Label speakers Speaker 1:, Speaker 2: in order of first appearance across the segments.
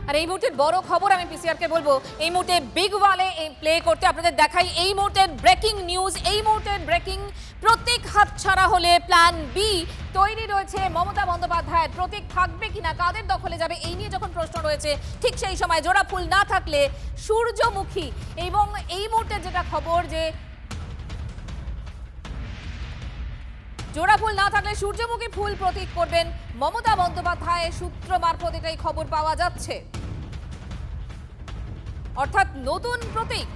Speaker 1: আর এই মুহূর্তের বড় খবর আমি পিসিআরকে বলবো এই মুহূর্তে বিগ ওয়ালে প্লে করতে আপনাদের দেখাই এই মুহূর্তের ব্রেকিং নিউজ। এই মুহূর্তের ব্রেকিং, প্রতীক হাতছাড়া হলে প্ল্যান বি তৈরি রয়েছে মমতা বন্দ্যোপাধ্যায়ের। প্রতীক থাকবে কিনা, কাদের দখলে যাবে, এই নিয়ে যখন প্রশ্ন রয়েছে ঠিক সেই সময় জোড়া ফুল না থাকলে সূর্যমুখী। এবং এই মুহূর্তে যেটা খবর যে জোড়া ফুল না থাকলে সূর্যমুখী ফুল প্রতীক করবেন মমতা বন্দ্যোপাধ্যায়ের সূত্র মারফত এটাই খবর পাওয়া যাচ্ছে। অর্থাৎ নতুন প্রতীক,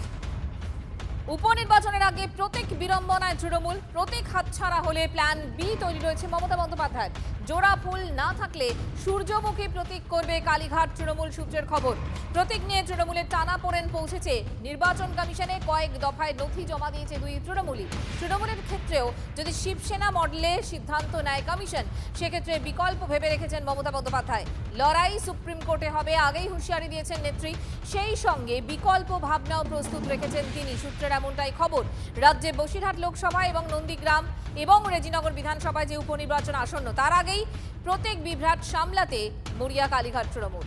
Speaker 1: উপনির্বাচনের আগে প্রতীক বিড়ম্বনায় তৃণমূল। প্রতীক হাতছাড়া হলে প্ল্যান বি তৈরি রয়েছে মমতা বন্দ্যোপাধ্যায়ের। জোড়া ফুল না থাকলে সূর্যমুখী প্রতীক করবে কালীঘাট তৃণমূল সূত্রের খবর। প্রতীক নিয়ে তৃণমূলের টানাপোড়েন পৌঁছেছে নির্বাচন কমিশনে। কয়েক দফায় নথি জমা দিয়েছে দুই তৃণমূলই। তৃণমূলের ক্ষেত্রেও যদি শিবসেনা মডেলে সিদ্ধান্ত নেয় কমিশন, সেক্ষেত্রে বিকল্প ভেবে রেখেছেন মমতা বন্দ্যোপাধ্যায়। লড়াই সুপ্রিম কোর্টে হবে, আগেই হুঁশিয়ারি দিয়েছেন নেত্রী। সেই সঙ্গে বিকল্প ভাবনাও প্রস্তুত রেখেছেন তিনি, সূত্রের এমনটাই খবর। রাজ্যে বসিরহাট লোকসভা এবং নন্দীগ্রাম এবং রেজিনগর বিধানসভায় যে উপনির্বাচন আসন্ন, তার আগেই প্রত্যেক বিভ্রাট সামলাতে মরিয়া কালীঘাট তৃণমূল।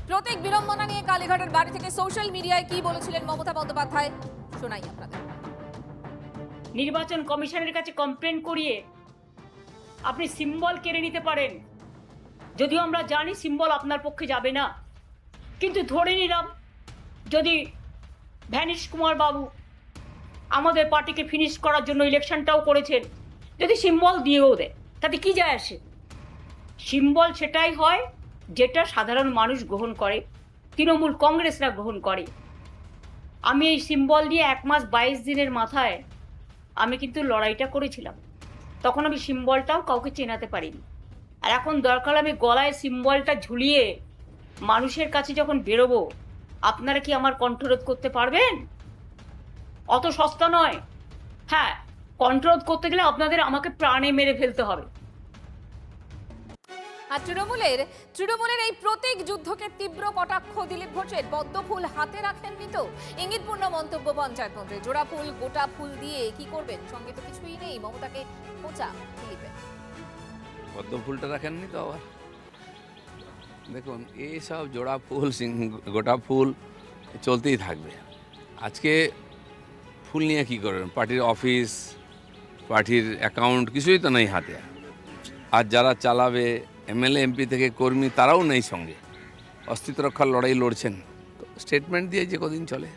Speaker 1: প্রত্যেক বিড়ম্বনা নিয়ে কালীঘাটের বাড়ি থেকে সোশ্যাল মিডিয়ায় কি বলেছিলেন মমতা বন্দ্যোপাধ্যায়, শোনাই আপনাদের।
Speaker 2: নির্বাচন কমিশনের কাছে কমপ্লেন করিয়ে আপনি সিম্বল কেড়ে নিতে পারেন, যদিও আমরা জানি সিম্বল আপনার পক্ষে যাবে না। কিন্তু ধরে নিলাম যদি ভ্যানিশ কুমার বাবু আমাদের পার্টিকে ফিনিশ করার জন্য ইলেকশনটাও করেছেন, যদি সিম্বল দিয়েও দেয় তাতে কি যায় আসে? সিম্বল সেটাই হয় যেটা সাধারণ মানুষ গ্রহণ করে, তৃণমূল কংগ্রেসরা গ্রহণ করে। আমি এই সিম্বল দিয়ে 1 মাস 22 দিনের মাথায় আমি কিন্তু লড়াইটা করেছিলাম। তখন আমি সিম্বলটাও কাউকে চেনাতে পারিনি। আর এখন দরকার আমি গলায় সিম্বলটা ঝুলিয়ে মানুষের কাছে যখন বেরোবো, আপনারা কি আমার কণ্ঠরোধ করতে পারবেন? অত সস্তা নয়। হ্যাঁ, কণ্ঠরোধ করতে গেলে আপনাদের আমাকে প্রাণে মেরে ফেলতে হবে।
Speaker 1: আর তৃণমূলের এই প্রতীক যুদ্ধকে তীব্র কটাক্ষ দিলীপ ঘোষের। পদ্ম ফুল হাতে রাখেননি তো, ইঙ্গিতপূর্ণ মন্তব্য পঞ্চায়েত মন্ত্রী। জোড়া ফুল গোটা ফুল দিয়ে কি করবেন, সঙ্গে তো কিছুই নেই। মমতাকে খোঁচা দিলীপের।
Speaker 3: পদ্ম ফুলটা রাখেননি তো আবার। দেখুন, এইসব জোড়া ফুল গোটা ফুল চলতেই থাকবে। আজকে ফুল নিয়ে কী করবেন? পার্টির অফিস, পার্টির অ্যাকাউন্ট কিছুই তো নেই হাতে। আর যারা চালাবে এমএলএ এমপি থেকে কর্মী, তারাও নেই সঙ্গে। অস্তিত্ব রক্ষার লড়াই লড়ছেন, তো স্টেটমেন্ট দিয়ে যে কদিন চলে।